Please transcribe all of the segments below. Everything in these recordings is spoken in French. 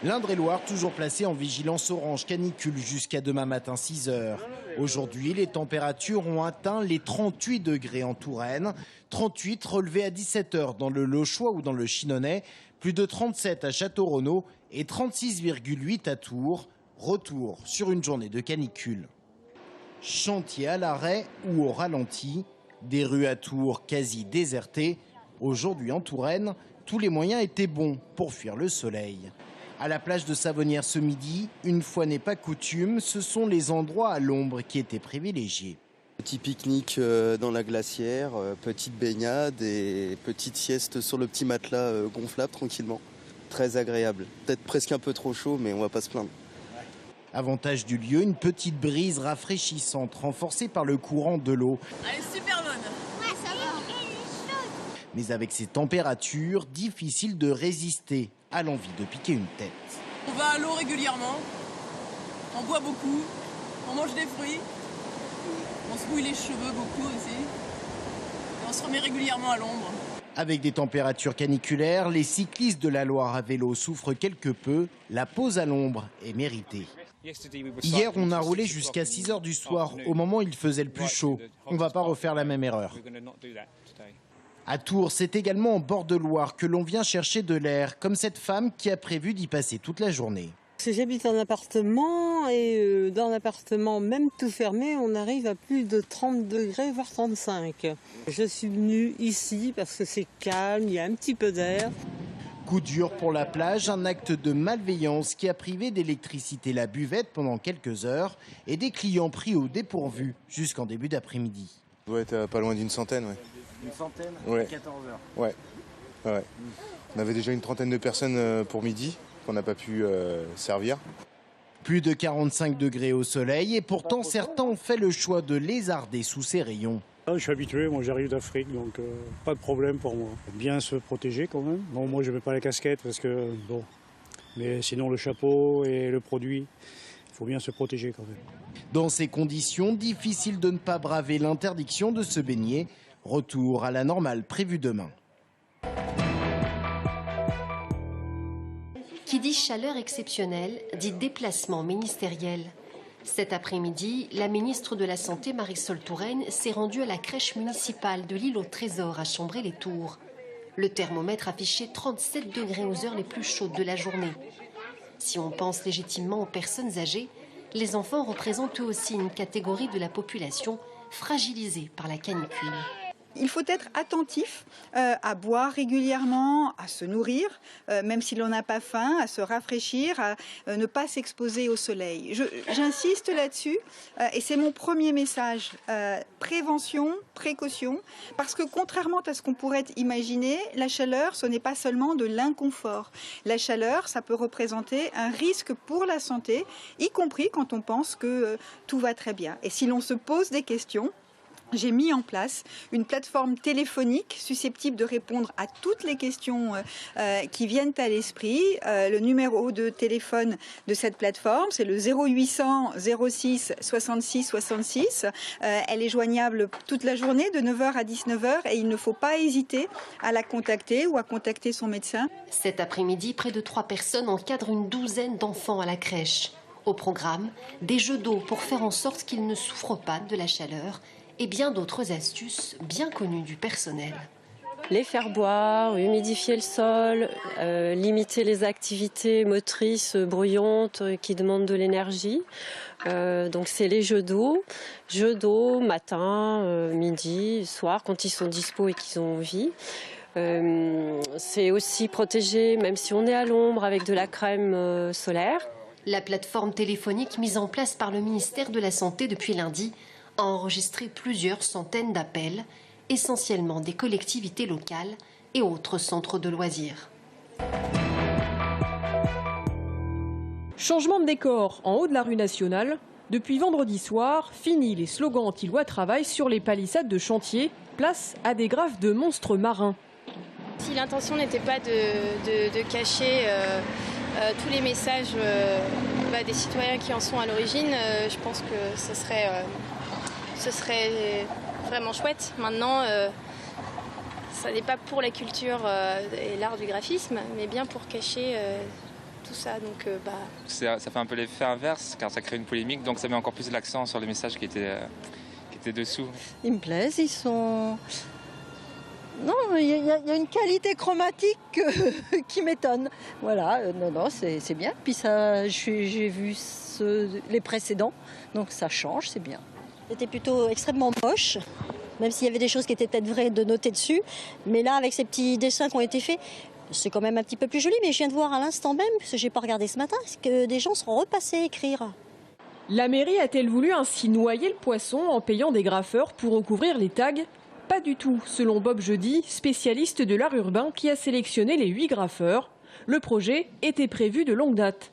L'Indre-et-Loire toujours placé en vigilance orange canicule jusqu'à demain matin 6 h. Aujourd'hui, les températures ont atteint les 38 degrés en Touraine, 38 relevés à 17 h dans le Lochois ou dans le Chinonais, plus de 37 à Château-Renaud et 36,8 à Tours. Retour sur une journée de canicule. Chantier à l'arrêt ou au ralenti, des rues à Tours quasi désertées. Aujourd'hui en Touraine, tous les moyens étaient bons pour fuir le soleil. À la plage de Savonnières ce midi, une fois n'est pas coutume, ce sont les endroits à l'ombre qui étaient privilégiés. Petit pique-nique dans la glacière, petite baignade et petite sieste sur le petit matelas gonflable tranquillement. Très agréable. Peut-être presque un peu trop chaud, mais on va pas se plaindre. Avantage du lieu, une petite brise rafraîchissante renforcée par le courant de l'eau. Elle est super bonne. Ouais, ça va. Mais avec ces températures, difficile de résister à l'envie de piquer une tête. On va à l'eau régulièrement, on boit beaucoup, on mange des fruits, on se mouille les cheveux beaucoup aussi, et on se remet régulièrement à l'ombre. Avec des températures caniculaires, les cyclistes de la Loire à vélo souffrent quelque peu. La pause à l'ombre est méritée. Hier, on a roulé jusqu'à 6 h du soir, au moment où il faisait le plus chaud. On ne va pas refaire la même erreur. À Tours, c'est également en bord de Loire que l'on vient chercher de l'air, comme cette femme qui a prévu d'y passer toute la journée. J'habite en appartement et dans l'appartement, même tout fermé, on arrive à plus de 30 degrés, voire 35. Je suis venue ici parce que c'est calme, il y a un petit peu d'air. Coup dur pour la plage, un acte de malveillance qui a privé d'électricité la buvette pendant quelques heures et des clients pris au dépourvu jusqu'en début d'après-midi. On doit être pas loin d'une centaine, ouais. Une centaine, ouais. 14 h. Ouais. On avait déjà une trentaine de personnes pour midi qu'on n'a pas pu servir. Plus de 45 degrés au soleil et pourtant certains ont fait le choix de lézarder sous ces rayons. Je suis habitué, moi j'arrive d'Afrique, donc pas de problème pour moi. Bien se protéger quand même. Bon, moi je ne mets pas la casquette parce que, bon, mais sinon le chapeau et le produit, il faut bien se protéger quand même. Dans ces conditions, difficile de ne pas braver l'interdiction de se baigner. Retour à la normale prévue demain. Qui dit chaleur exceptionnelle, dit déplacement ministériel. Cet après-midi, la ministre de la Santé, Marisol Touraine, s'est rendue à la crèche municipale de l'île au Trésor à Chambray-les-Tours. Le thermomètre affichait 37 degrés aux heures les plus chaudes de la journée. Si on pense légitimement aux personnes âgées, les enfants représentent eux aussi une catégorie de la population fragilisée par la canicule. Il faut être attentif à boire régulièrement, à se nourrir, même si l'on n'a pas faim, à se rafraîchir, à ne pas s'exposer au soleil. J'insiste là-dessus et c'est mon premier message. Prévention, précaution, parce que contrairement à ce qu'on pourrait imaginer, la chaleur, ce n'est pas seulement de l'inconfort. La chaleur, ça peut représenter un risque pour la santé, y compris quand on pense que tout va très bien. Et si l'on se pose des questions, j'ai mis en place une plateforme téléphonique susceptible de répondre à toutes les questions qui viennent à l'esprit. Le numéro de téléphone de cette plateforme, c'est le 0800 06 66 66. Elle est joignable toute la journée de 9 h à 19 h et il ne faut pas hésiter à la contacter ou à contacter son médecin. Cet après-midi, près de 3 personnes encadrent une douzaine d'enfants à la crèche. Au programme, des jeux d'eau pour faire en sorte qu'ils ne souffrent pas de la chaleur et bien d'autres astuces bien connues du personnel. Les faire boire, humidifier le sol, limiter les activités motrices bruyantes qui demandent de l'énergie. Donc c'est les jeux d'eau matin, midi, soir, quand ils sont dispo et qu'ils ont envie. C'est aussi protéger, même si on est à l'ombre, avec de la crème solaire. La plateforme téléphonique mise en place par le ministère de la Santé depuis lundi a enregistré plusieurs centaines d'appels, essentiellement des collectivités locales et autres centres de loisirs. Changement de décor en haut de la rue nationale. Depuis vendredi soir, fini les slogans anti-loi travail sur les palissades de chantier, place à des graphes de monstres marins. Si l'intention n'était pas de cacher tous les messages des citoyens qui en sont à l'origine, je pense que ce serait vraiment chouette. Maintenant, ça n'est pas pour la culture et l'art du graphisme, mais bien pour cacher tout ça. Donc, ça fait un peu l'effet inverse car ça crée une polémique, donc ça met encore plus l'accent sur les messages qui étaient dessous. Ils me plaisent, ils sont... Non, il y a une qualité chromatique qui m'étonne. Voilà, non, c'est bien. Puis ça, j'ai vu les précédents, donc ça change, c'est bien. C'était plutôt extrêmement moche, même s'il y avait des choses qui étaient peut-être vraies de noter dessus. Mais là, avec ces petits dessins qui ont été faits, c'est quand même un petit peu plus joli. Mais je viens de voir à l'instant même, parce que je n'ai pas regardé ce matin, que des gens sont repassés à écrire. La mairie a-t-elle voulu ainsi noyer le poisson en payant des graffeurs pour recouvrir les tags ? Pas du tout, selon Bob Jeudi, spécialiste de l'art urbain qui a sélectionné les 8 graffeurs. Le projet était prévu de longue date.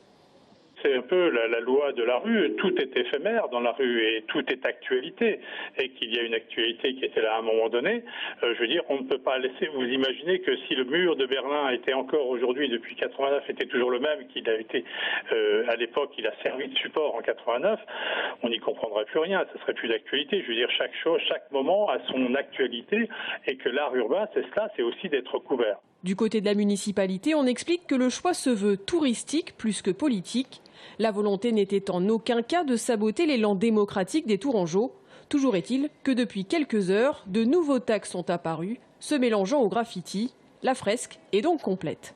C'est un peu la loi de la rue, tout est éphémère dans la rue et tout est actualité. Et qu'il y a une actualité qui était là à un moment donné, je veux dire, on ne peut pas laisser vous imaginer que si le mur de Berlin était encore aujourd'hui, depuis 89, était toujours le même qu'il a été à l'époque, il a servi de support en 89, on n'y comprendrait plus rien, ça serait plus d'actualité. Je veux dire, chaque chose, chaque moment a son actualité et que l'art urbain, c'est cela, c'est aussi d'être couvert. Du côté de la municipalité, on explique que le choix se veut touristique plus que politique. La volonté n'était en aucun cas de saboter l'élan démocratique des Tourangeaux. Toujours est-il que depuis quelques heures, de nouveaux tags sont apparus, se mélangeant au graffiti. La fresque est donc complète.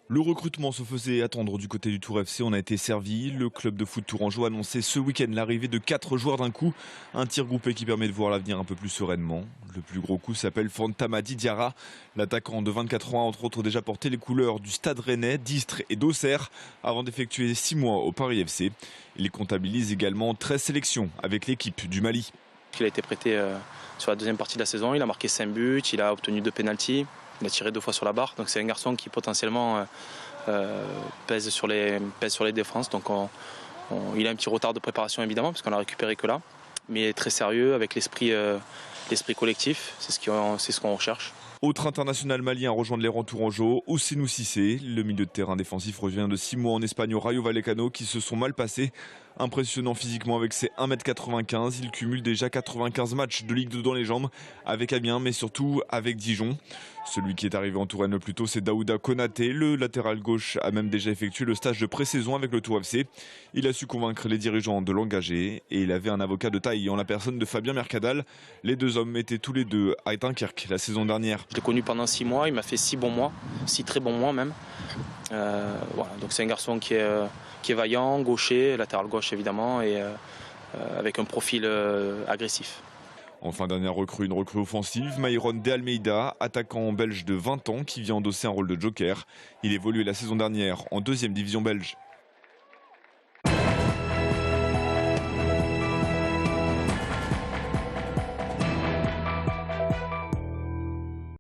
Le recrutement se faisait attendre du côté du Tour FC, on a été servi. Le club de foot tourangeau a annoncé ce week-end l'arrivée de 4 joueurs d'un coup. Un tir groupé qui permet de voir l'avenir un peu plus sereinement. Le plus gros coup s'appelle Fantamadi Diarra. L'attaquant de 24 ans a entre autres déjà porté les couleurs du Stade Rennais, d'Istres et d'Auxerre avant d'effectuer 6 mois au Paris FC. Il comptabilise également 13 sélections avec l'équipe du Mali. Il a été prêté sur la deuxième partie de la saison, il a marqué 5 buts, il a obtenu 2 pénaltys. Il a tiré 2 fois sur la barre, donc c'est un garçon qui potentiellement pèse sur les défenses. Donc il a un petit retard de préparation évidemment, parce qu'on l'a récupéré que là. Mais il est très sérieux avec l'esprit collectif, c'est ce qu'on recherche. Autre international malien à rejoindre les rangs tourangeaux, Ousseynou Cissé. Le milieu de terrain défensif revient de 6 mois en Espagne au Rayo Vallecano qui se sont mal passés. Impressionnant physiquement avec ses 1m95, il cumule déjà 95 matchs de Ligue 2 dans les jambes avec Amiens mais surtout avec Dijon. Celui qui est arrivé en Touraine le plus tôt, c'est Daouda Konaté. Le latéral gauche a même déjà effectué le stage de pré-saison avec le Tour FC. Il a su convaincre les dirigeants de l'engager et il avait un avocat de taille en la personne de Fabien Mercadal. Les deux hommes étaient tous les deux à Dunkerque la saison dernière. Je l'ai connu pendant 6 mois, il m'a fait 6 bons mois, 6 très bons mois même. Voilà, donc c'est un garçon qui est vaillant, gaucher, latéral gauche évidemment, et avec un profil agressif. Enfin, dernière recrue, une recrue offensive, Myron De Almeida, attaquant belge de 20 ans qui vient endosser un rôle de joker. Il évoluait la saison dernière en 2e division belge.